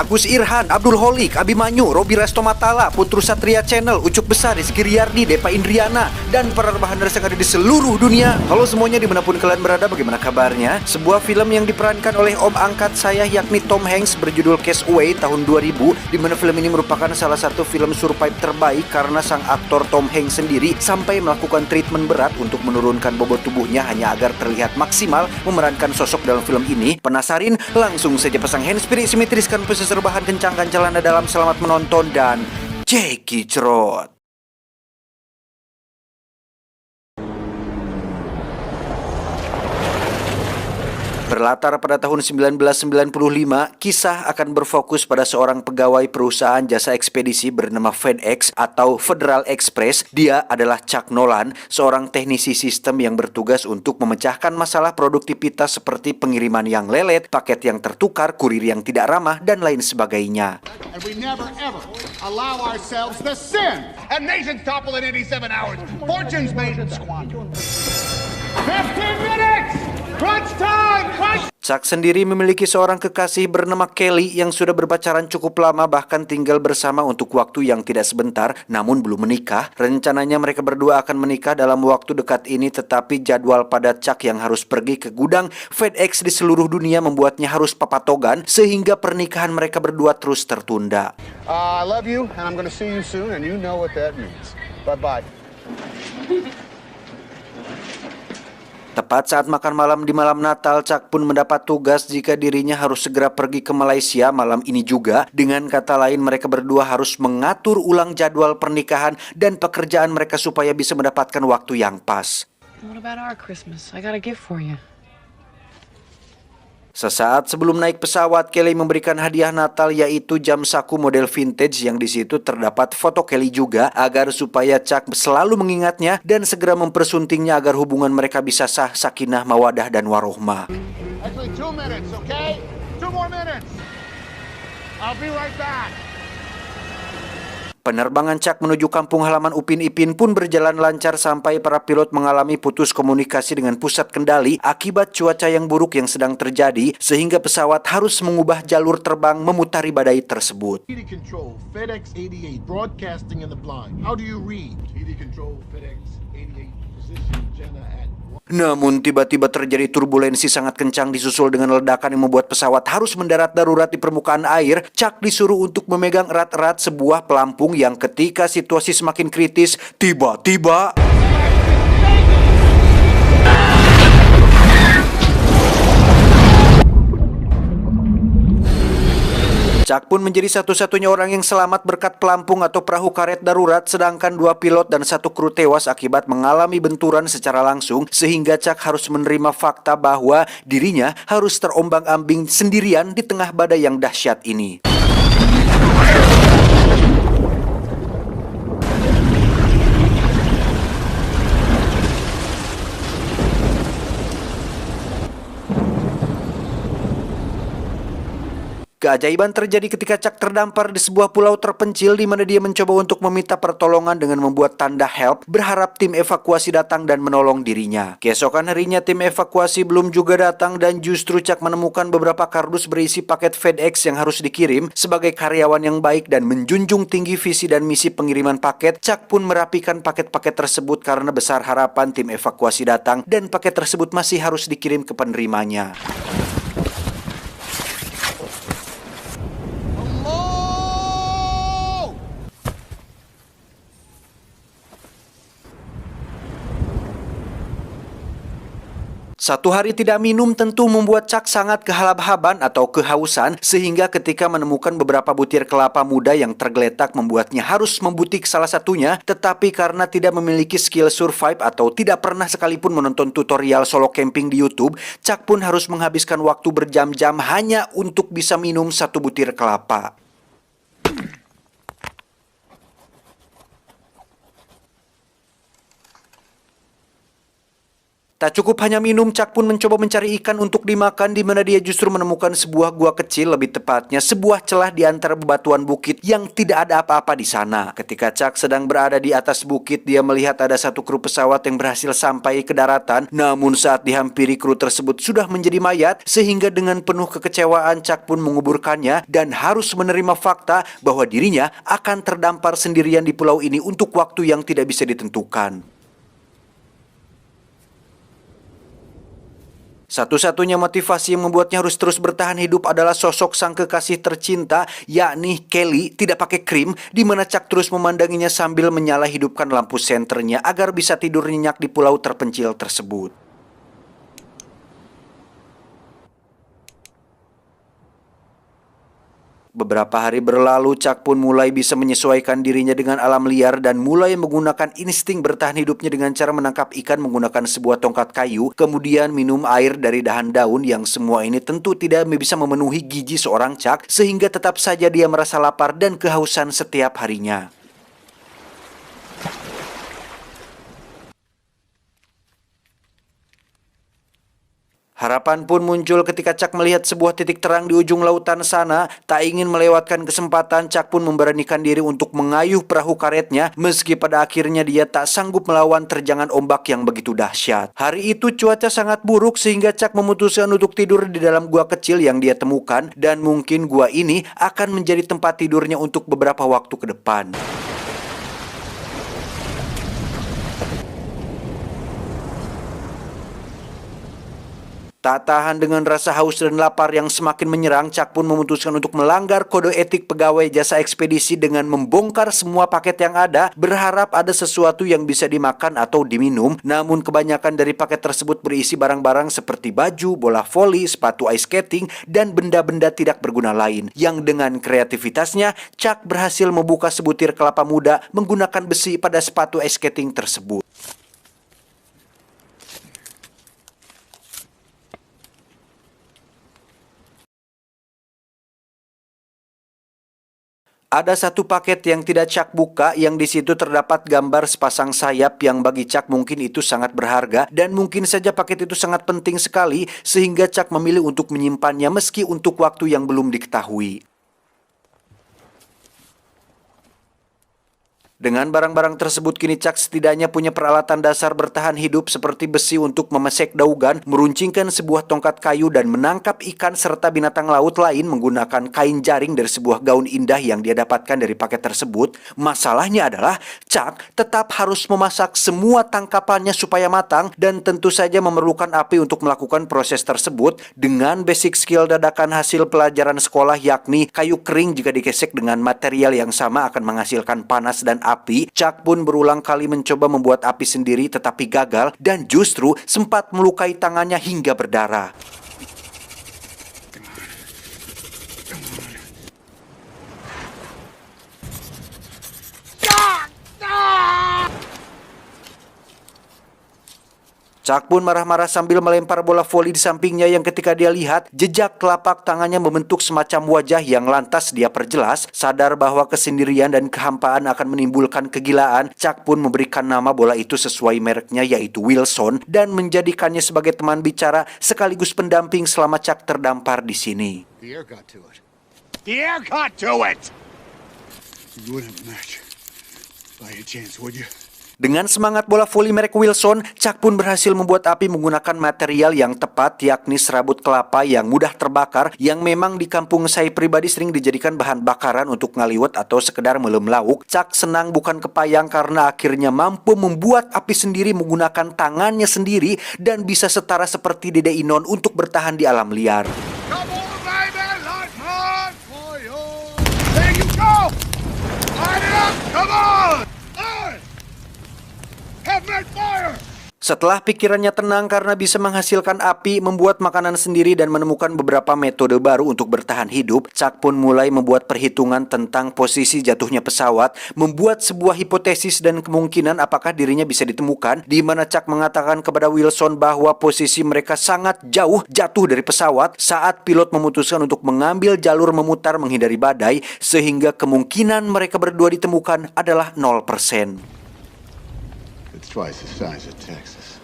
Agus Irhan, Abdul Holik, Abimanyu, Robi Resto Matala, Putru Satria Channel, Ucup Besar, Rizky Riyardi, Depa Indriana, dan para rebahaners yang ada di seluruh dunia. Halo semuanya dimanapun kalian berada, bagaimana kabarnya? Sebuah film yang diperankan oleh om angkat saya yakni Tom Hanks berjudul Castaway tahun 2000, di mana film ini merupakan salah satu film survive terbaik karena sang aktor Tom Hanks sendiri sampai melakukan treatment berat untuk menurunkan bobot tubuhnya hanya agar terlihat maksimal memerankan sosok dalam film ini. Penasarin? Langsung saja pasang handsfree, simetriskan posisi rebahan, kencangkan celana dalam, selamat menonton dan Jackie Cerot. Berlatar pada tahun 1995, kisah akan berfokus pada seorang pegawai perusahaan jasa ekspedisi bernama FedEx atau Federal Express. Dia adalah Chuck Nolan, seorang teknisi sistem yang bertugas untuk memecahkan masalah produktivitas seperti pengiriman yang lelet, paket yang tertukar, kurir yang tidak ramah, dan lain sebagainya. And we never ever allow ourselves to sin. And nations topple in 87 hours. Fortunes made in squander. 15 minutes! Crunch time! Crunch! Chuck sendiri memiliki seorang kekasih bernama Kelly yang sudah berpacaran cukup lama, bahkan tinggal bersama untuk waktu yang tidak sebentar, namun belum menikah. Rencananya mereka berdua akan menikah dalam waktu dekat ini, tetapi jadwal padat Chuck yang harus pergi ke gudang FedEx di seluruh dunia membuatnya harus papatogan, sehingga pernikahan mereka berdua terus tertunda. I love you and I'm going to see you soon and you know what that means. Bye-bye. Tepat saat makan malam di malam Natal, Chuck pun mendapat tugas jika dirinya harus segera pergi ke Malaysia malam ini juga. Dengan kata lain, mereka berdua harus mengatur ulang jadwal pernikahan dan pekerjaan mereka supaya bisa mendapatkan waktu yang pas. What about our Christmas? I got a gift for you. Sesaat sebelum naik pesawat, Kelly memberikan hadiah Natal yaitu jam saku model vintage yang di situ terdapat foto Kelly juga, agar supaya Chuck selalu mengingatnya dan segera mempersuntingnya agar hubungan mereka bisa sah, sakinah, mawadah, dan warohmah. Actually, 2 minutes, okay? 2 more minutes. I'll be right back. Penerbangan Chuck menuju kampung halaman Upin Ipin pun berjalan lancar sampai para pilot mengalami putus komunikasi dengan pusat kendali akibat cuaca yang buruk yang sedang terjadi, sehingga pesawat harus mengubah jalur terbang memutari badai tersebut. TD Control, FedEx 88, broadcasting in the blind. How do you read? TD Control, FedEx 88, position Jenna at... Namun tiba-tiba terjadi turbulensi sangat kencang disusul dengan ledakan yang membuat pesawat harus mendarat darurat di permukaan air. Chuck disuruh untuk memegang erat-erat sebuah pelampung yang ketika situasi semakin kritis, tiba-tiba Chuck pun menjadi satu-satunya orang yang selamat berkat pelampung atau perahu karet darurat, sedangkan 2 pilot dan 1 kru tewas akibat mengalami benturan secara langsung, sehingga Chuck harus menerima fakta bahwa dirinya harus terombang-ambing sendirian di tengah badai yang dahsyat ini. Keajaiban terjadi ketika Chuck terdampar di sebuah pulau terpencil di mana dia mencoba untuk meminta pertolongan dengan membuat tanda help, berharap tim evakuasi datang dan menolong dirinya. Keesokan harinya tim evakuasi belum juga datang dan justru Chuck menemukan beberapa kardus berisi paket FedEx yang harus dikirim. Sebagai karyawan yang baik dan menjunjung tinggi visi dan misi pengiriman paket, Chuck pun merapikan paket-paket tersebut karena besar harapan tim evakuasi datang dan paket tersebut masih harus dikirim ke penerimanya. Satu hari tidak minum tentu membuat Chuck sangat kehalab-haban atau kehausan, sehingga ketika menemukan beberapa butir kelapa muda yang tergeletak membuatnya harus membutik salah satunya. Tetapi karena tidak memiliki skill survive atau tidak pernah sekalipun menonton tutorial solo camping di YouTube, Chuck pun harus menghabiskan waktu berjam-jam hanya untuk bisa minum 1 butir kelapa. Tak cukup hanya minum, Chuck pun mencoba mencari ikan untuk dimakan, di mana dia justru menemukan sebuah gua kecil, lebih tepatnya sebuah celah di antara bebatuan bukit yang tidak ada apa-apa di sana. Ketika Chuck sedang berada di atas bukit, dia melihat ada satu kru pesawat yang berhasil sampai ke daratan. Namun saat dihampiri, kru tersebut sudah menjadi mayat, sehingga dengan penuh kekecewaan Chuck pun menguburkannya dan harus menerima fakta bahwa dirinya akan terdampar sendirian di pulau ini untuk waktu yang tidak bisa ditentukan. Satu-satunya motivasi yang membuatnya harus terus bertahan hidup adalah sosok sang kekasih tercinta, yakni Kelly, tidak pakai krim, di mana Chuck terus memandanginya sambil menyala hidupkan lampu senternya agar bisa tidur nyenyak di pulau terpencil tersebut. Beberapa hari berlalu, Chuck pun mulai bisa menyesuaikan dirinya dengan alam liar dan mulai menggunakan insting bertahan hidupnya dengan cara menangkap ikan menggunakan sebuah tongkat kayu, kemudian minum air dari dahan daun, yang semua ini tentu tidak bisa memenuhi gizi seorang Chuck, sehingga tetap saja dia merasa lapar dan kehausan setiap harinya. Harapan pun muncul ketika Chuck melihat sebuah titik terang di ujung lautan sana. Tak ingin melewatkan kesempatan, Chuck pun memberanikan diri untuk mengayuh perahu karetnya, meski pada akhirnya dia tak sanggup melawan terjangan ombak yang begitu dahsyat. Hari itu cuaca sangat buruk sehingga Chuck memutuskan untuk tidur di dalam gua kecil yang dia temukan, dan mungkin gua ini akan menjadi tempat tidurnya untuk beberapa waktu ke depan. Tak tahan dengan rasa haus dan lapar yang semakin menyerang, Chuck pun memutuskan untuk melanggar kode etik pegawai jasa ekspedisi dengan membongkar semua paket yang ada, berharap ada sesuatu yang bisa dimakan atau diminum. Namun kebanyakan dari paket tersebut berisi barang-barang seperti baju, bola voli, sepatu ice skating, dan benda-benda tidak berguna lain. Yang dengan kreativitasnya, Chuck berhasil membuka sebutir kelapa muda menggunakan besi pada sepatu ice skating tersebut. Ada satu paket yang tidak Chuck buka, yang di situ terdapat gambar sepasang sayap yang bagi Chuck mungkin itu sangat berharga, dan mungkin saja paket itu sangat penting sekali sehingga Chuck memilih untuk menyimpannya meski untuk waktu yang belum diketahui. Dengan barang-barang tersebut, kini Chuck setidaknya punya peralatan dasar bertahan hidup seperti besi untuk memesek daugan, meruncingkan sebuah tongkat kayu, dan menangkap ikan serta binatang laut lain menggunakan kain jaring dari sebuah gaun indah yang dia dapatkan dari paket tersebut. Masalahnya adalah Chuck tetap harus memasak semua tangkapannya supaya matang, dan tentu saja memerlukan api untuk melakukan proses tersebut. Dengan basic skill dadakan hasil pelajaran sekolah, yakni kayu kering jika digesek dengan material yang sama akan menghasilkan panas dan api, Chuck pun berulang kali mencoba membuat api sendiri tetapi gagal, dan justru sempat melukai tangannya hingga berdarah. Chuck pun marah-marah sambil melempar bola voli di sampingnya, yang ketika dia lihat jejak telapak tangannya membentuk semacam wajah yang lantas dia perjelas. Sadar bahwa kesendirian dan kehampaan akan menimbulkan kegilaan, Chuck pun memberikan nama bola itu sesuai mereknya, yaitu Wilson, dan menjadikannya sebagai teman bicara sekaligus pendamping selama Chuck terdampar di sini. The air got to it. The air got to it! You wouldn't match by a chance, would you? Dengan semangat bola voli merek Wilson, Chuck pun berhasil membuat api menggunakan material yang tepat, yakni serabut kelapa yang mudah terbakar, yang memang di kampung saya pribadi sering dijadikan bahan bakaran untuk ngaliwet atau sekedar melem lauk. Chuck senang bukan kepayang karena akhirnya mampu membuat api sendiri menggunakan tangannya sendiri dan bisa setara seperti Dede Inon untuk bertahan di alam liar. Come on, baby! Light hard for you! There you go! Light it up! Come on! Have that fire! Setelah pikirannya tenang karena bisa menghasilkan api, membuat makanan sendiri, dan menemukan beberapa metode baru untuk bertahan hidup, Chuck pun mulai membuat perhitungan tentang posisi jatuhnya pesawat, membuat sebuah hipotesis dan kemungkinan apakah dirinya bisa ditemukan, di mana Chuck mengatakan kepada Wilson bahwa posisi mereka sangat jauh jatuh dari pesawat saat pilot memutuskan untuk mengambil jalur memutar menghindari badai, sehingga kemungkinan mereka berdua ditemukan adalah 0%. It's twice the size of Texas.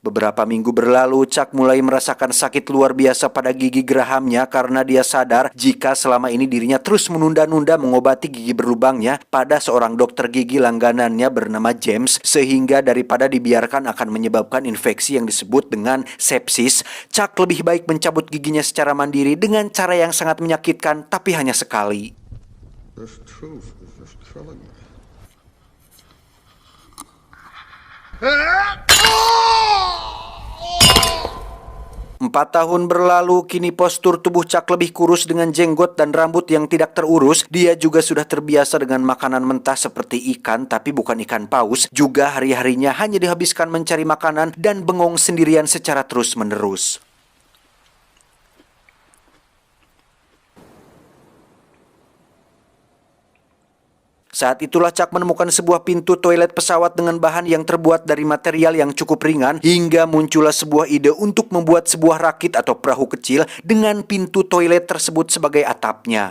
Beberapa minggu berlalu, Chuck mulai merasakan sakit luar biasa pada gigi gerahamnya karena dia sadar jika selama ini dirinya terus menunda-nunda mengobati gigi berlubangnya pada seorang dokter gigi langganannya bernama James, sehingga daripada dibiarkan akan menyebabkan infeksi yang disebut dengan sepsis, Chuck lebih baik mencabut giginya secara mandiri dengan cara yang sangat menyakitkan, tapi hanya sekali. This truth is just killing me. 4 tahun berlalu, kini postur tubuh Chuck lebih kurus dengan jenggot dan rambut yang tidak terurus. Dia juga sudah terbiasa dengan makanan mentah seperti ikan, tapi bukan ikan paus. Juga hari-harinya hanya dihabiskan mencari makanan dan bengong sendirian secara terus-menerus. Saat itulah Chuck menemukan sebuah pintu toilet pesawat dengan bahan yang terbuat dari material yang cukup ringan, hingga muncullah sebuah ide untuk membuat sebuah rakit atau perahu kecil dengan pintu toilet tersebut sebagai atapnya.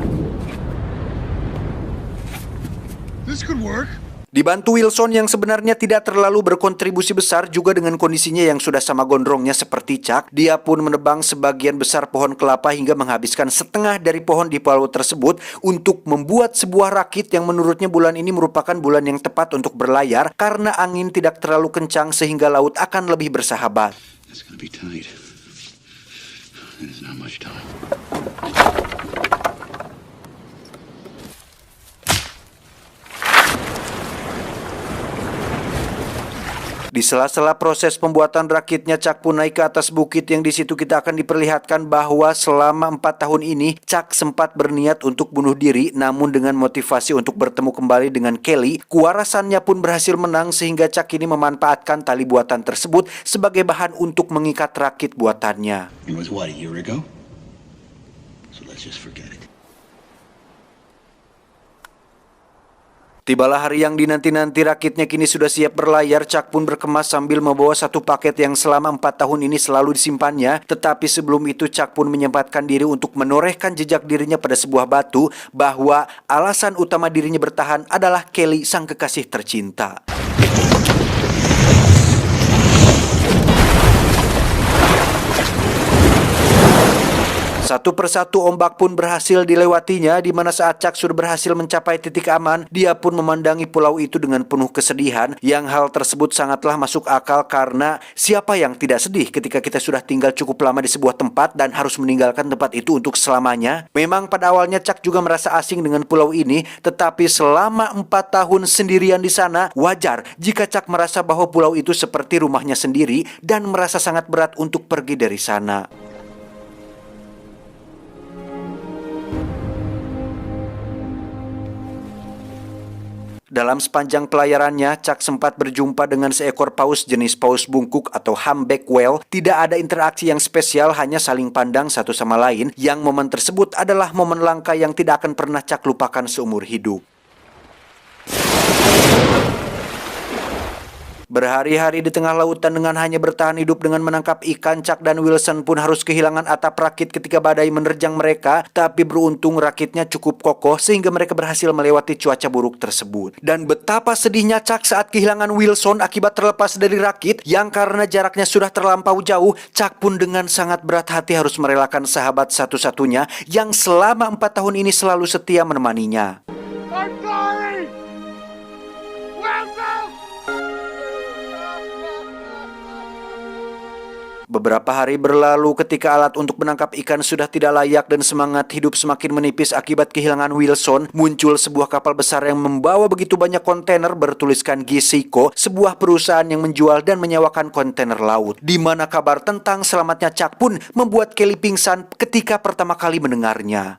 This could work. Dibantu Wilson yang sebenarnya tidak terlalu berkontribusi besar juga dengan kondisinya yang sudah sama gondrongnya seperti Chuck, dia pun menebang sebagian besar pohon kelapa hingga menghabiskan setengah dari pohon di pulau tersebut untuk membuat sebuah rakit yang menurutnya bulan ini merupakan bulan yang tepat untuk berlayar karena angin tidak terlalu kencang sehingga laut akan lebih bersahabat. That's gonna be tight. There's not much time. Di sela-sela proses pembuatan rakitnya, Chuck pun naik ke atas bukit yang di situ kita akan diperlihatkan bahwa selama 4 tahun ini Chuck sempat berniat untuk bunuh diri, namun dengan motivasi untuk bertemu kembali dengan Kelly, kewarasannya pun berhasil menang sehingga Chuck ini memanfaatkan tali buatan tersebut sebagai bahan untuk mengikat rakit buatannya. It was what, a year ago? So let's just forget it. Tibalah hari yang dinanti-nanti, rakitnya kini sudah siap berlayar. Chuck pun berkemas sambil membawa satu paket yang selama 4 tahun ini selalu disimpannya. Tetapi sebelum itu Chuck pun menyempatkan diri untuk menorehkan jejak dirinya pada sebuah batu bahwa alasan utama dirinya bertahan adalah Kelly, sang kekasih tercinta. Satu persatu ombak pun berhasil dilewatinya, di mana saat Chuck sudah berhasil mencapai titik aman, dia pun memandangi pulau itu dengan penuh kesedihan, yang hal tersebut sangatlah masuk akal karena siapa yang tidak sedih ketika kita sudah tinggal cukup lama di sebuah tempat dan harus meninggalkan tempat itu untuk selamanya. Memang pada awalnya Chuck juga merasa asing dengan pulau ini, tetapi selama 4 tahun sendirian di sana, wajar jika Chuck merasa bahwa pulau itu seperti rumahnya sendiri dan merasa sangat berat untuk pergi dari sana. Dalam sepanjang pelayarannya, Chuck sempat berjumpa dengan seekor paus jenis paus bungkuk atau humpback whale. Tidak ada interaksi yang spesial, hanya saling pandang satu sama lain, yang momen tersebut adalah momen langka yang tidak akan pernah Chuck lupakan seumur hidup. Berhari-hari di tengah lautan dengan hanya bertahan hidup dengan menangkap ikan, Chuck dan Wilson pun harus kehilangan atap rakit ketika badai menerjang mereka. Tapi beruntung rakitnya cukup kokoh sehingga mereka berhasil melewati cuaca buruk tersebut. Dan betapa sedihnya Chuck saat kehilangan Wilson akibat terlepas dari rakit yang karena jaraknya sudah terlampau jauh. Chuck pun dengan sangat berat hati harus merelakan sahabat satu-satunya yang selama 4 tahun ini selalu setia menemaninya. I'm sorry! Wilson! Beberapa hari berlalu ketika alat untuk menangkap ikan sudah tidak layak dan semangat hidup semakin menipis akibat kehilangan Wilson, muncul sebuah kapal besar yang membawa begitu banyak kontainer bertuliskan Giseiko, sebuah perusahaan yang menjual dan menyewakan kontainer laut. Di mana kabar tentang selamatnya Chuck pun membuat Kelly pingsan ketika pertama kali mendengarnya.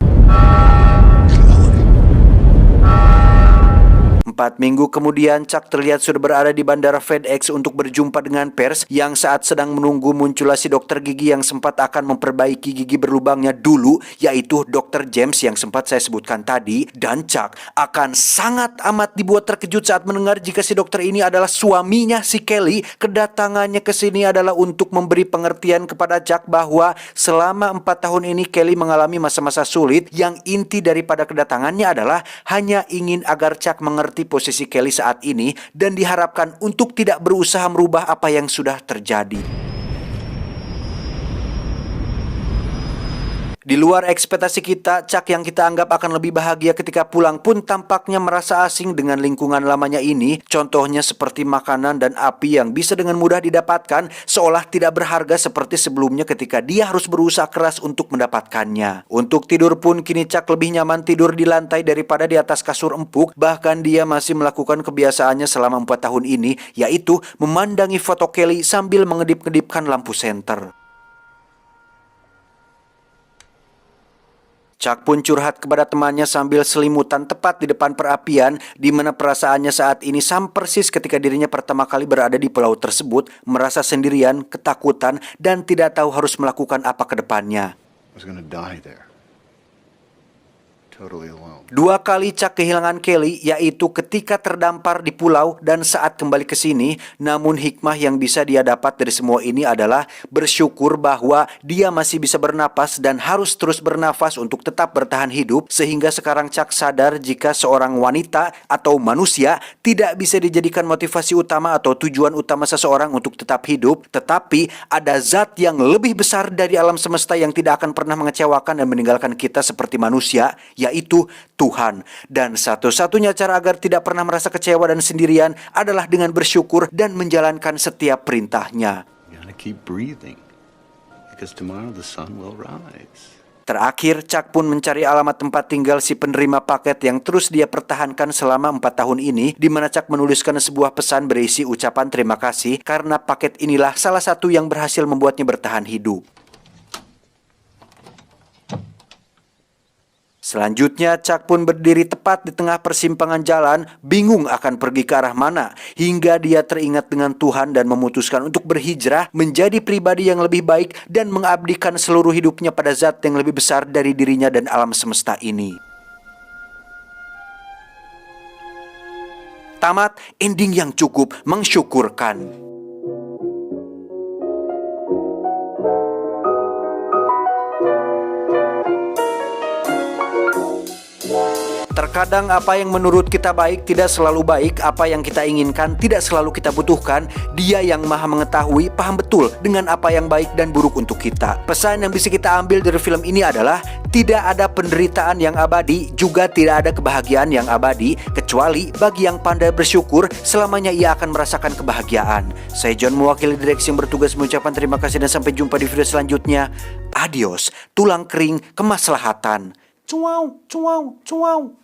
4 minggu kemudian, Chuck terlihat sudah berada di bandara FedEx untuk berjumpa dengan pers yang saat sedang menunggu muncullah si dokter gigi yang sempat akan memperbaiki gigi berlubangnya dulu, yaitu Dr. James yang sempat saya sebutkan tadi. Dan Chuck akan sangat amat dibuat terkejut saat mendengar jika si dokter ini adalah suaminya si Kelly. Kedatangannya ke sini adalah untuk memberi pengertian kepada Chuck bahwa selama 4 tahun ini Kelly mengalami masa-masa sulit, yang inti daripada kedatangannya adalah hanya ingin agar Chuck mengerti posisi Kelly saat ini dan diharapkan untuk tidak berusaha merubah apa yang sudah terjadi. Di luar ekspektasi kita, Chuck yang kita anggap akan lebih bahagia ketika pulang pun tampaknya merasa asing dengan lingkungan lamanya ini. Contohnya seperti makanan dan api yang bisa dengan mudah didapatkan, seolah tidak berharga seperti sebelumnya ketika dia harus berusaha keras untuk mendapatkannya. Untuk tidur pun kini Chuck lebih nyaman tidur di lantai daripada di atas kasur empuk. Bahkan dia masih melakukan kebiasaannya selama 4 tahun ini, yaitu memandangi foto Kelly sambil mengedip-ngedipkan lampu senter. Chuck pun curhat kepada temannya sambil selimutan tepat di depan perapian, di mana perasaannya saat ini sama persis ketika dirinya pertama kali berada di pulau tersebut, merasa sendirian, ketakutan, dan tidak tahu harus melakukan apa ke depannya. I was gonna die there. Totally alone. 2 kali Chuck kehilangan Kelly, yaitu ketika terdampar di pulau dan saat kembali ke sini. Namun hikmah yang bisa dia dapat dari semua ini adalah bersyukur bahwa dia masih bisa bernapas dan harus terus bernafas untuk tetap bertahan hidup. Sehingga sekarang Chuck sadar jika seorang wanita atau manusia tidak bisa dijadikan motivasi utama atau tujuan utama seseorang untuk tetap hidup, tetapi ada zat yang lebih besar dari alam semesta yang tidak akan pernah mengecewakan dan meninggalkan kita seperti manusia, yaitu Tuhan. Dan satu-satunya cara agar tidak pernah merasa kecewa dan sendirian adalah dengan bersyukur dan menjalankan setiap perintahnya. You gotta keep breathing, because tomorrow the sun will rise. Terakhir, Chuck pun mencari alamat tempat tinggal si penerima paket yang terus dia pertahankan selama 4 tahun ini, di mana Chuck menuliskan sebuah pesan berisi ucapan terima kasih karena paket inilah salah satu yang berhasil membuatnya bertahan hidup. Selanjutnya, Chuck pun berdiri tepat di tengah persimpangan jalan, bingung akan pergi ke arah mana, hingga dia teringat dengan Tuhan dan memutuskan untuk berhijrah menjadi pribadi yang lebih baik dan mengabdikan seluruh hidupnya pada zat yang lebih besar dari dirinya dan alam semesta ini. Tamat, ending yang cukup mensyukurkan. Terkadang apa yang menurut kita baik tidak selalu baik, apa yang kita inginkan tidak selalu kita butuhkan. Dia yang maha mengetahui, paham betul dengan apa yang baik dan buruk untuk kita. Pesan yang bisa kita ambil dari film ini adalah tidak ada penderitaan yang abadi, juga tidak ada kebahagiaan yang abadi, kecuali bagi yang pandai bersyukur, selamanya ia akan merasakan kebahagiaan. Saya John, mewakili direksi yang bertugas mengucapkan terima kasih dan sampai jumpa di video selanjutnya. Adios, tulang kering kemaslahatan. Cuau, cuau, cuau.